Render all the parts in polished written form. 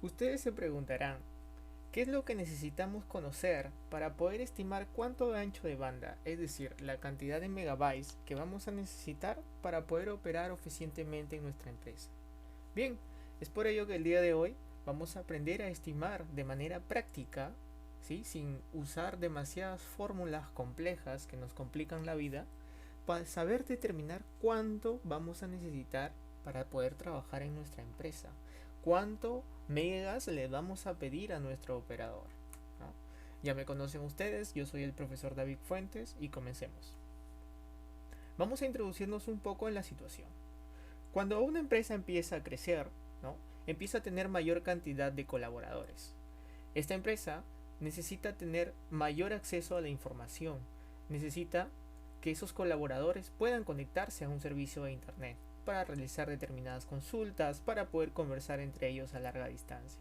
Ustedes se preguntarán, ¿qué es lo que necesitamos conocer para poder estimar cuánto ancho de banda, es decir, la cantidad de megabytes que vamos a necesitar para poder operar eficientemente en nuestra empresa? Bien, es por ello que el día de hoy vamos a aprender a estimar de manera práctica, ¿sí? Sin usar demasiadas fórmulas complejas que nos complican la vida, para saber determinar cuánto vamos a necesitar para poder trabajar en nuestra empresa. Cuánto megas le vamos a pedir a nuestro operador, ¿no? Ya me conocen ustedes, yo soy el profesor David Fuentes y comencemos. Vamos a introducirnos un poco en la situación. Cuando una empresa empieza a crecer, ¿no? Empieza a tener mayor cantidad de colaboradores. Esta empresa necesita tener mayor acceso a la información, necesita que esos colaboradores puedan conectarse a un servicio de Internet para realizar determinadas consultas, para poder conversar entre ellos a larga distancia.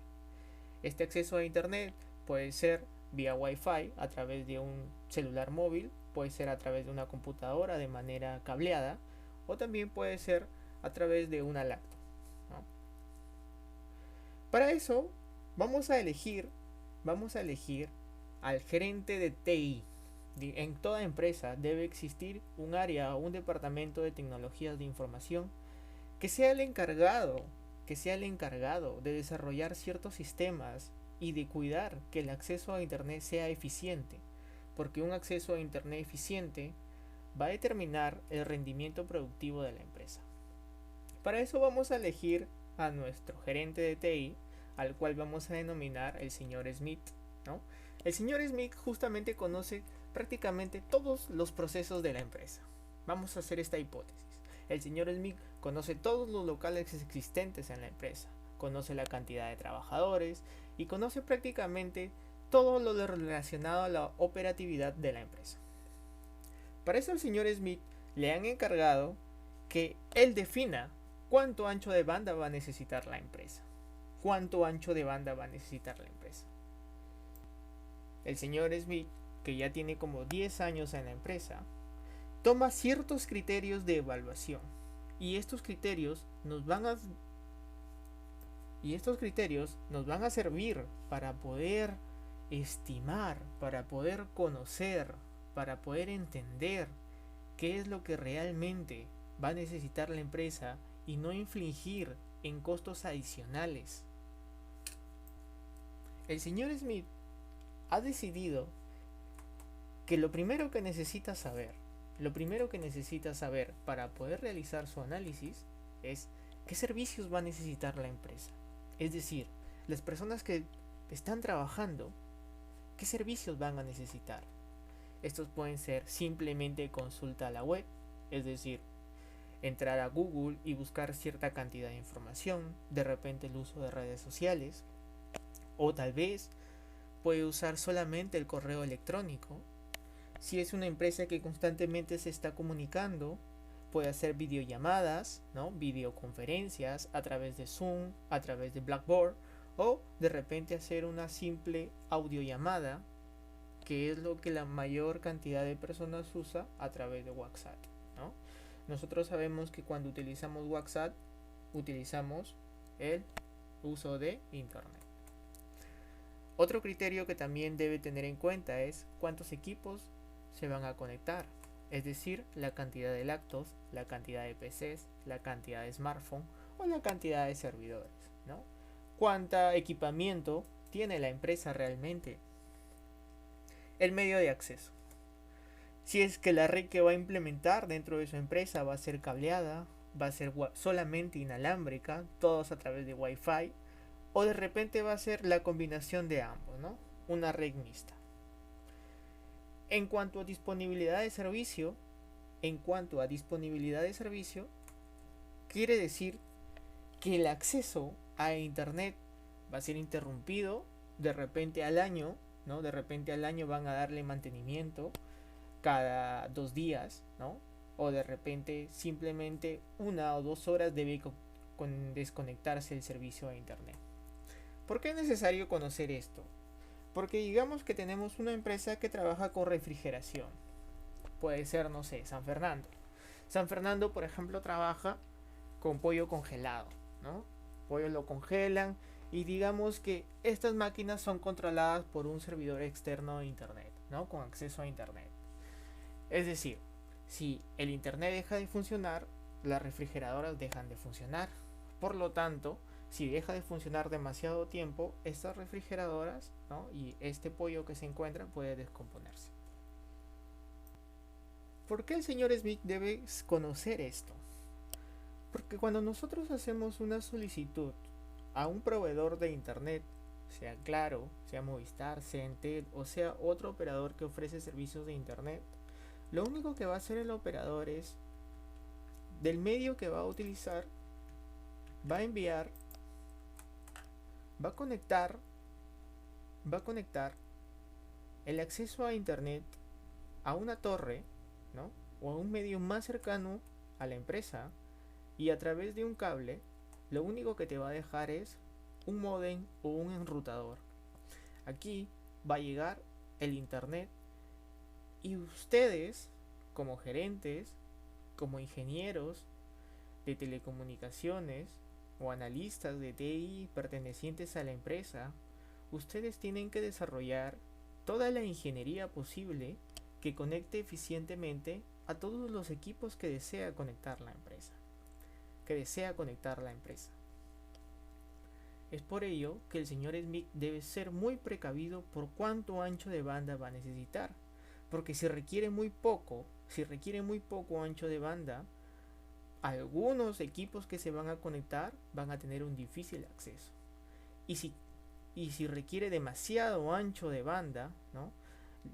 Este acceso a Internet puede ser vía Wi-Fi a través de un celular móvil, puede ser a través de una computadora de manera cableada o también puede ser a través de una laptop, ¿no? Para eso vamos a elegir al gerente de TI. En toda empresa debe existir un área o un departamento de tecnologías de información que sea el encargado, de desarrollar ciertos sistemas y de cuidar que el acceso a Internet sea eficiente, porque un acceso a Internet eficiente va a determinar el rendimiento productivo de la empresa. Para eso vamos a elegir a nuestro gerente de TI, al cual vamos a denominar el señor Smith, ¿no? El señor Smith justamente conoce prácticamente todos los procesos de la empresa. Vamos a hacer esta hipótesis. El señor Smith conoce todos los locales existentes en la empresa, conoce la cantidad de trabajadores y conoce prácticamente todo lo relacionado a la operatividad de la empresa. Para eso al señor Smith le han encargado que él defina cuánto ancho de banda va a necesitar la empresa. ¿Cuánto ancho de banda va a necesitar la empresa? El señor Smith, que ya tiene como 10 años en la empresa, toma ciertos criterios de evaluación y estos criterios nos van a servir para poder estimar, para poder conocer, para poder entender qué es lo que realmente va a necesitar la empresa y no infligir en costos adicionales. El señor Smith ha decidido que lo primero que necesita saber para poder realizar su análisis es qué servicios va a necesitar la empresa. Es decir, las personas que están trabajando, qué servicios van a necesitar. Estos pueden ser simplemente consulta a la web, es decir, entrar a Google y buscar cierta cantidad de información, de repente el uso de redes sociales, o tal vez puede usar solamente el correo electrónico. Si es una empresa que constantemente se está comunicando, puede hacer videollamadas, ¿no? Videoconferencias a través de Zoom, a través de Blackboard, o de repente hacer una simple audiollamada, que es lo que la mayor cantidad de personas usa a través de WhatsApp, ¿no? Nosotros sabemos que cuando utilizamos WhatsApp, utilizamos el uso de Internet. Otro criterio que también debe tener en cuenta es cuántos equipos se van a conectar, es decir, la cantidad de laptops, la cantidad de PCs, la cantidad de smartphones o la cantidad de servidores, ¿no? Cuánto equipamiento tiene la empresa realmente. El medio de acceso. Si es que la red que va a implementar dentro de su empresa va a ser cableada, va a ser solamente inalámbrica, todos a través de Wi-Fi, o de repente va a ser la combinación de ambos, ¿no? Una red mixta. En cuanto a disponibilidad de servicio, quiere decir que el acceso a internet va a ser interrumpido de repente al año, ¿no? De repente al año van a darle mantenimiento cada 2 días, ¿no? O de repente simplemente 1 o 2 horas debe desconectarse el servicio a internet. ¿Por qué es necesario conocer esto? Porque digamos que tenemos una empresa que trabaja con refrigeración. Puede ser, no sé, San Fernando. San Fernando, por ejemplo, trabaja con pollo congelado, ¿no? Pollo lo congelan Y digamos que estas máquinas son controladas por un servidor externo de internet, ¿no? Con acceso a internet. Es decir, si el internet deja de funcionar, las refrigeradoras dejan de funcionar. Por lo tanto, si deja de funcionar demasiado tiempo, estas refrigeradoras, ¿no? Y este pollo que se encuentra puede descomponerse. ¿Por qué el señor Smith debe conocer esto? Porque cuando nosotros hacemos una solicitud a un proveedor de internet, sea Claro, sea Movistar, sea Entel o sea otro operador que ofrece servicios de internet, lo único que va a hacer el operador es, del medio que va a utilizar, va a enviar, va a conectar, va a conectar el acceso a internet a una torre, ¿no? O a un medio más cercano a la empresa, y a través de un cable lo único que te va a dejar es un modem o un enrutador. Aquí va a llegar el internet y ustedes, como gerentes, como ingenieros de telecomunicaciones o analistas de TI pertenecientes a la empresa, ustedes tienen que desarrollar toda la ingeniería posible que conecte eficientemente a todos los equipos que desea conectar la empresa. Es por ello que el señor Smith debe ser muy precavido por cuánto ancho de banda va a necesitar, porque si requiere muy poco ancho de banda, algunos equipos que se van a conectar van a tener un difícil acceso. Y si requiere demasiado ancho de banda, ¿no?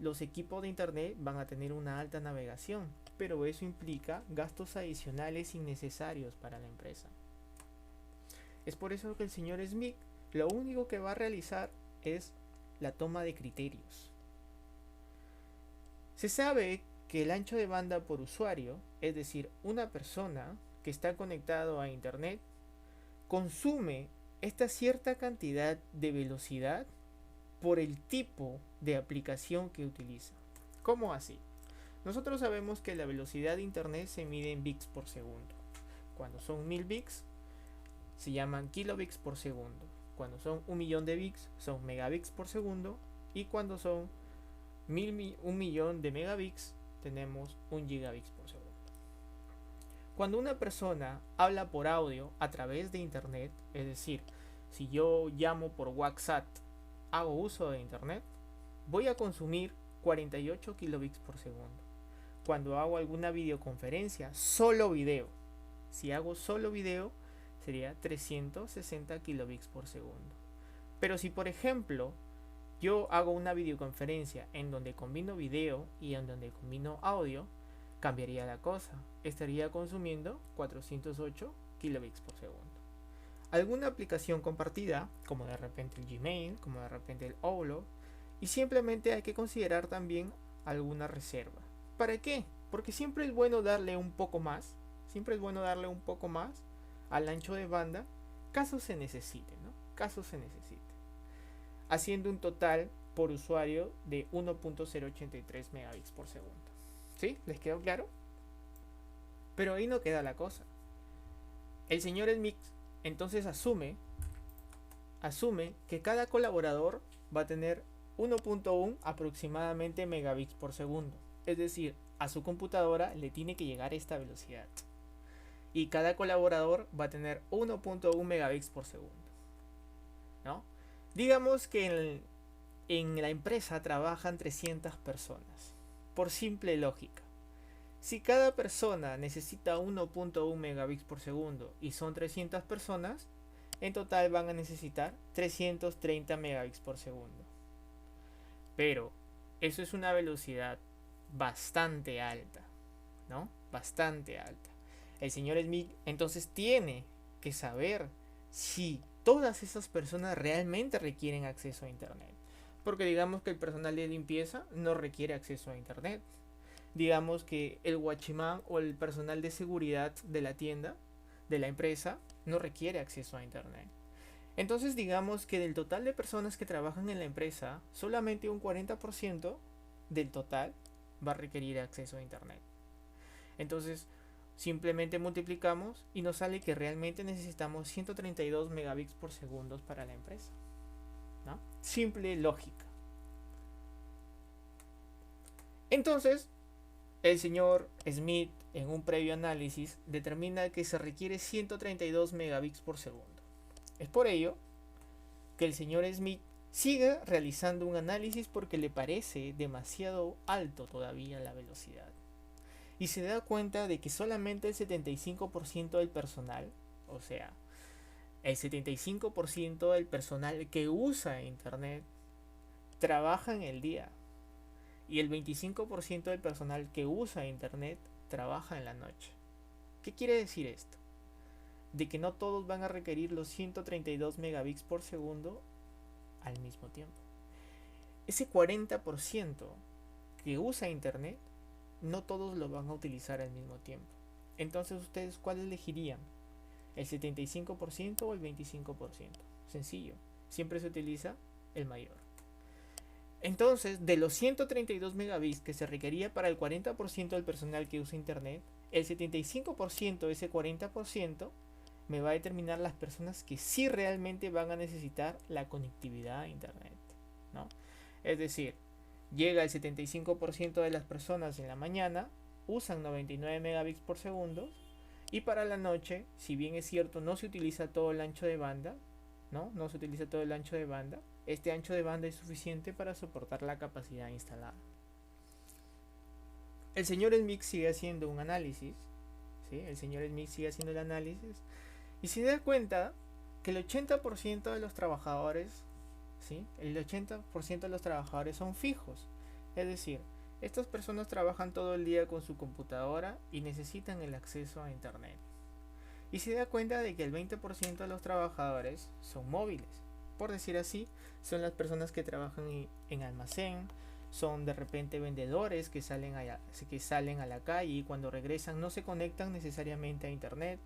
Los equipos de internet van a tener una alta navegación, pero eso implica gastos adicionales innecesarios para la empresa. Es por eso que el señor Smith lo único que va a realizar es la toma de criterios. Se sabe que el ancho de banda por usuario, es decir, una persona que está conectado a internet, consume esta cierta cantidad de velocidad por el tipo de aplicación que utiliza. ¿Cómo así? Nosotros sabemos que la velocidad de internet se mide en bits por segundo. Cuando son 1000 bits se llaman kilobits por segundo. Cuando son 1.000.000 de bits son megabits por segundo. Y cuando son 1.000.000 de megabits tenemos 1 gigabits por segundo. Cuando una persona habla por audio a través de internet, es decir, si yo llamo por WhatsApp, hago uso de internet, voy a consumir 48 kilobits por segundo. Cuando hago alguna videoconferencia, solo video, si hago solo video, sería 360 kilobits por segundo. Pero si por ejemplo yo hago una videoconferencia en donde combino video y en donde combino audio, cambiaría la cosa. Estaría consumiendo 408 kilobits por segundo. Alguna aplicación compartida, como de repente el Gmail, como de repente el Outlook, y simplemente hay que considerar también alguna reserva. ¿Para qué? Porque siempre es bueno darle un poco más, al ancho de banda, caso se necesite, ¿no? Haciendo un total por usuario de 1.083 megabits por segundo. ¿Sí? ¿Les quedó claro? Pero ahí no queda la cosa. El señor Smith entonces asume que cada colaborador va a tener 1.1 aproximadamente megabits por segundo. Es decir, a su computadora le tiene que llegar esta velocidad. Y cada colaborador va a tener 1.1 megabits por segundo, ¿no? Digamos que en la empresa trabajan 300 personas. Por simple lógica, si cada persona necesita 1.1 megabits por segundo y son 300 personas, en total van a necesitar 330 megabits por segundo. Pero eso es una velocidad bastante alta, ¿no? Bastante alta. El señor Smith entonces tiene que saber si todas esas personas realmente requieren acceso a internet. Porque digamos que el personal de limpieza no requiere acceso a internet. Digamos que el guachimán o el personal de seguridad de la tienda, de la empresa, no requiere acceso a internet. Entonces digamos que del total de personas que trabajan en la empresa, solamente un 40% del total va a requerir acceso a internet. Entonces, Simplemente multiplicamos y nos sale que realmente necesitamos 132 megabits por segundo para la empresa, ¿no? Simple lógica. Entonces, el señor Smith, en un previo análisis, determina que se requiere 132 megabits por segundo. Es por ello que el señor Smith sigue realizando un análisis porque le parece demasiado alto todavía la velocidad. Y se da cuenta de que solamente el 75% del personal, o sea, el 75% del personal que usa Internet, trabaja en el día. Y el 25% del personal que usa Internet trabaja en la noche. ¿Qué quiere decir esto? De que no todos van a requerir los 132 megabits por segundo al mismo tiempo. Ese 40% que usa Internet, no todos lo van a utilizar al mismo tiempo. Entonces, ¿ustedes cuál elegirían? ¿El 75% o el 25%? Sencillo, siempre se utiliza el mayor. Entonces, de los 132 megabits que se requería para el 40% del personal que usa Internet, el 75% de ese 40% me va a determinar las personas que sí realmente van a necesitar la conectividad a Internet, ¿no? Es decir, llega el 75% de las personas en la mañana, usan 99 megabits por segundo, y para la noche, si bien es cierto, no se utiliza todo el ancho de banda, no se utiliza todo el ancho de banda, este ancho de banda es suficiente para soportar la capacidad instalada. El señor Smith sigue haciendo un análisis, ¿sí? El señor Smith sigue haciendo el análisis y se da cuenta que el 80% de los trabajadores, ¿sí? El 80% de los trabajadores son fijos. Es decir, estas personas trabajan todo el día con su computadora y necesitan el acceso a Internet. Y se da cuenta de que el 20% de los trabajadores son móviles. Por decir así, son las personas que trabajan en almacén, son de repente vendedores que salen a la calle y cuando regresan no se conectan necesariamente a Internet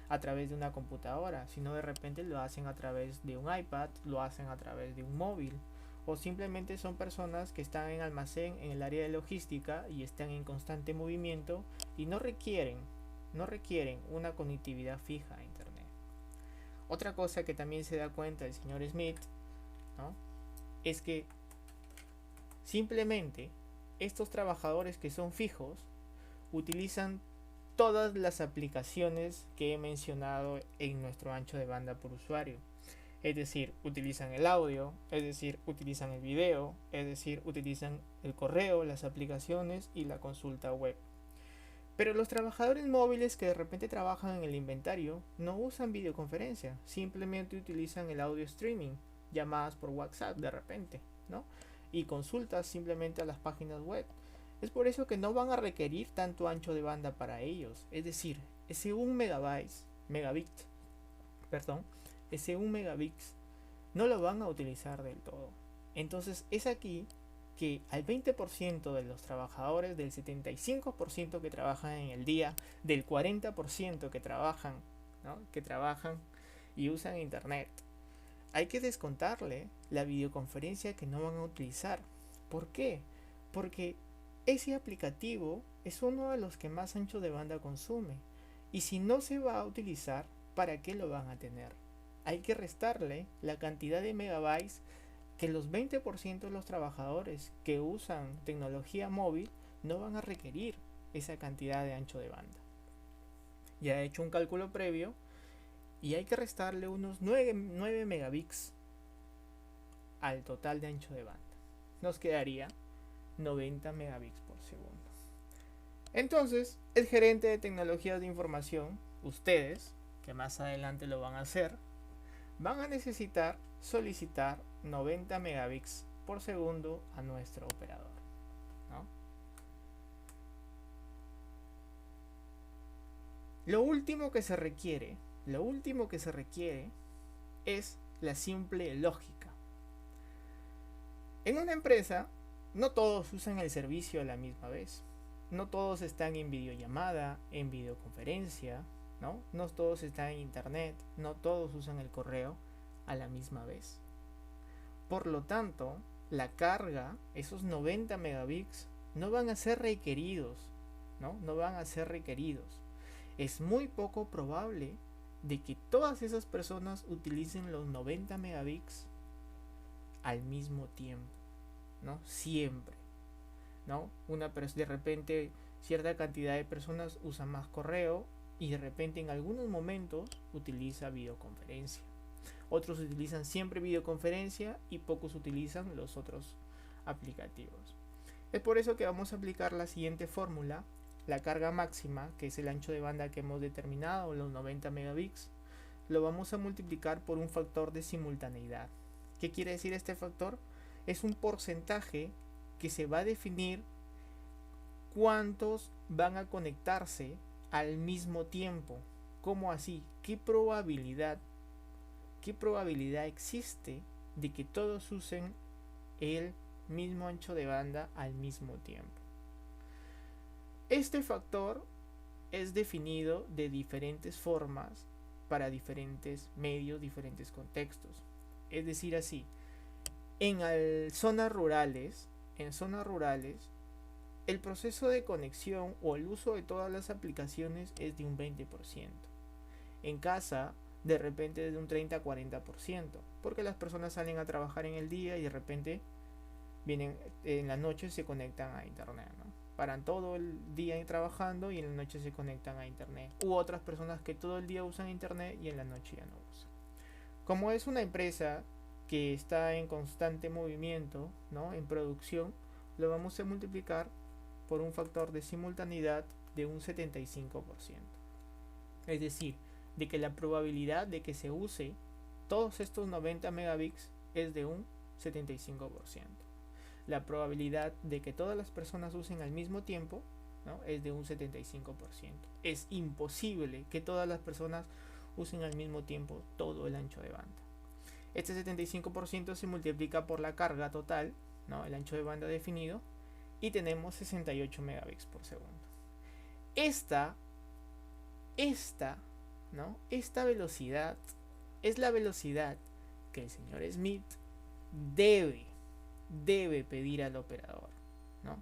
a través de una computadora, sino de repente lo hacen a través de un iPad, lo hacen a través de un móvil, o simplemente son personas que están en almacén en el área de logística y están en constante movimiento y no requieren una conectividad fija a Internet. Otra cosa que también se da cuenta el señor Smith, ¿no?, es que simplemente estos trabajadores que son fijos utilizan todas las aplicaciones que he mencionado en nuestro ancho de banda por usuario. Es decir, utilizan el audio, es decir, utilizan el video, es decir, utilizan el correo, las aplicaciones y la consulta web. Pero los trabajadores móviles que de repente trabajan en el inventario no usan videoconferencia, simplemente utilizan el audio streaming, llamadas por WhatsApp de repente, ¿no? Y consultas simplemente a las páginas web. Es por eso que no van a requerir tanto ancho de banda para ellos. Es decir, ese 1 megabit no lo van a utilizar del todo. Entonces es aquí que al 20% de los trabajadores, del 75% que trabajan en el día, del 40% que trabajan, ¿no?, que trabajan y usan Internet, hay que descontarle la videoconferencia que no van a utilizar. ¿Por qué? Porque ese aplicativo es uno de los que más ancho de banda consume. Y si no se va a utilizar, ¿para qué lo van a tener? Hay que restarle la cantidad de megabytes que los 20% de los trabajadores que usan tecnología móvil no van a requerir esa cantidad de ancho de banda. Ya he hecho un cálculo previo y hay que restarle unos 9 megabits al total de ancho de banda. Nos quedaría 90 megabits por segundo. Entonces, el gerente de tecnologías de información, ustedes, que más adelante lo van a hacer, van a necesitar solicitar 90 megabits por segundo a nuestro operador, ¿no? Lo último que se requiere es la simple lógica. En una empresa, no todos usan el servicio a la misma vez. No todos están en videollamada, en videoconferencia, ¿no? No todos están en Internet, no todos usan el correo a la misma vez. Por lo tanto, la carga, esos 90 megabits, no van a ser requeridos, ¿no? No van a ser requeridos. es muy poco probable de que todas esas personas utilicen los 90 megabits al mismo tiempo, ¿no? Siempre, ¿no? De repente cierta cantidad de personas usa más correo y de repente en algunos momentos utiliza videoconferencia. Otros utilizan siempre videoconferencia y pocos utilizan los otros aplicativos. Es por eso que vamos a aplicar la siguiente fórmula. La carga máxima, que es el ancho de banda que hemos determinado, los 90 megabits, lo vamos a multiplicar por un factor de simultaneidad. ¿Qué quiere decir este factor? Es un porcentaje que se va a definir cuántos van a conectarse al mismo tiempo. ¿Cómo así? ¿Qué probabilidad existe de que todos usen el mismo ancho de banda al mismo tiempo? Este factor es definido de diferentes formas para diferentes medios, diferentes contextos. Es decir, así, en zonas rurales, el proceso de conexión o el uso de todas las aplicaciones es de un 20%. En casa, de repente es de un 30-40%, porque las personas salen a trabajar en el día y de repente vienen en la noche y se conectan a internet, ¿no? Paran todo el día trabajando y en la noche se conectan a internet. U otras personas que todo el día usan internet y en la noche ya no usan. Como es una empresa que está en constante movimiento, ¿no? En producción, lo vamos a multiplicar por un factor de simultaneidad de un 75%. Es decir, de que la probabilidad de que se use todos estos 90 megabits es de un 75%. La probabilidad de que todas las personas usen al mismo tiempo, ¿no? Es de un 75%. Es imposible que todas las personas usen al mismo tiempo todo el ancho de banda. Este 75% se multiplica por la carga total, ¿no? El ancho de banda definido, y tenemos 68 megabits por segundo. Esta velocidad es la velocidad que el señor Smith debe pedir al operador, ¿no?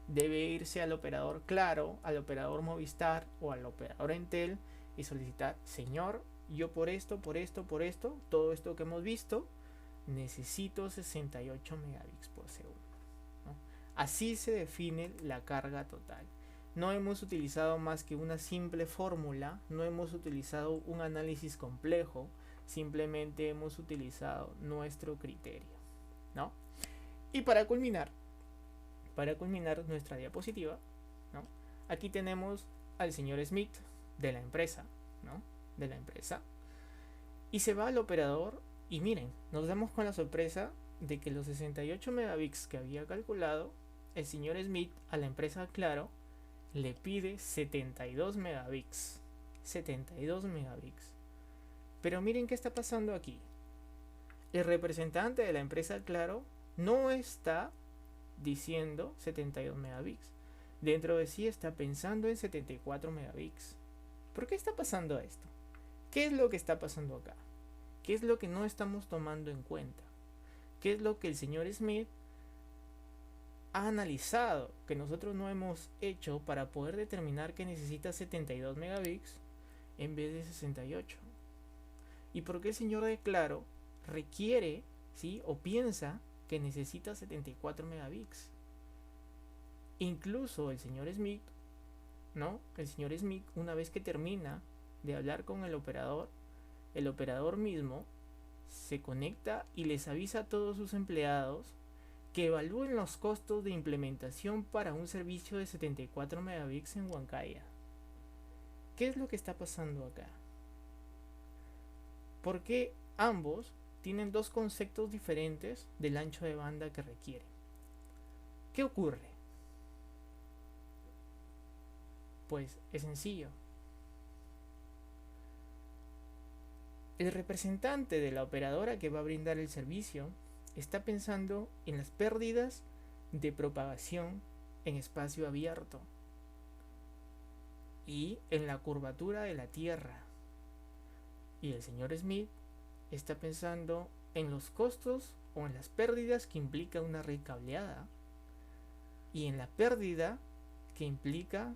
Debe irse al operador Claro, al operador Movistar o al operador Entel y solicitar: señor, yo por esto, todo esto que hemos visto, necesito 68 megabits por segundo, ¿no? Así se define la carga total. No hemos utilizado más que una simple fórmula, no hemos utilizado un análisis complejo, simplemente hemos utilizado nuestro criterio, ¿no? Y para culminar nuestra diapositiva, ¿no? Aquí tenemos al señor Smith de la empresa, ¿no? De la empresa. Y se va al operador y miren, nos damos con la sorpresa de que los 68 megabits que había calculado, el señor Smith a la empresa Claro le pide 72 megabits. 72 megabits. Pero miren qué está pasando aquí. El representante de la empresa Claro no está diciendo 72 megabits. Dentro de sí está pensando en 74 megabits. ¿Por qué está pasando esto? ¿Qué es lo que está pasando acá? ¿Qué es lo que no estamos tomando en cuenta? ¿Qué es lo que el señor Smith ha analizado que nosotros no hemos hecho para poder determinar que necesita 72 megabits en vez de 68? ¿Y por qué el señor de Claro requiere, ¿sí? O piensa que necesita 74 megabits? Incluso el señor Smith, ¿no? El señor Smith, una vez que termina de hablar con el operador mismo se conecta y les avisa a todos sus empleados que evalúen los costos de implementación para un servicio de 74 megabits en Huancaya. ¿Qué es lo que está pasando acá? Porque ambos tienen dos conceptos diferentes del ancho de banda que requieren. ¿Qué ocurre? Pues es sencillo. El representante de la operadora que va a brindar el servicio está pensando en las pérdidas de propagación en espacio abierto y en la curvatura de la Tierra. Y el señor Smith está pensando en los costos o en las pérdidas que implica una red cableada y en la pérdida que implica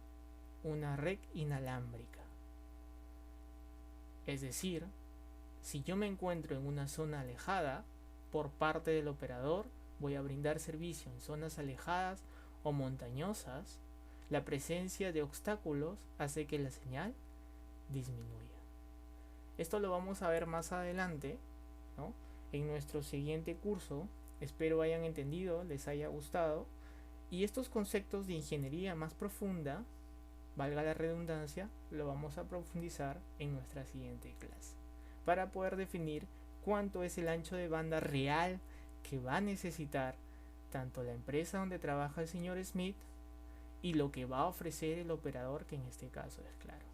una red inalámbrica. Es decir, si yo me encuentro en una zona alejada, por parte del operador voy a brindar servicio en zonas alejadas o montañosas. La presencia de obstáculos hace que la señal disminuya. Esto lo vamos a ver más adelante, ¿no? En nuestro siguiente curso. Espero hayan entendido, les haya gustado. Y estos conceptos de ingeniería más profunda, valga la redundancia, lo vamos a profundizar en nuestra siguiente clase, para poder definir cuánto es el ancho de banda real que va a necesitar tanto la empresa donde trabaja el señor Smith y lo que va a ofrecer el operador, que en este caso es Claro.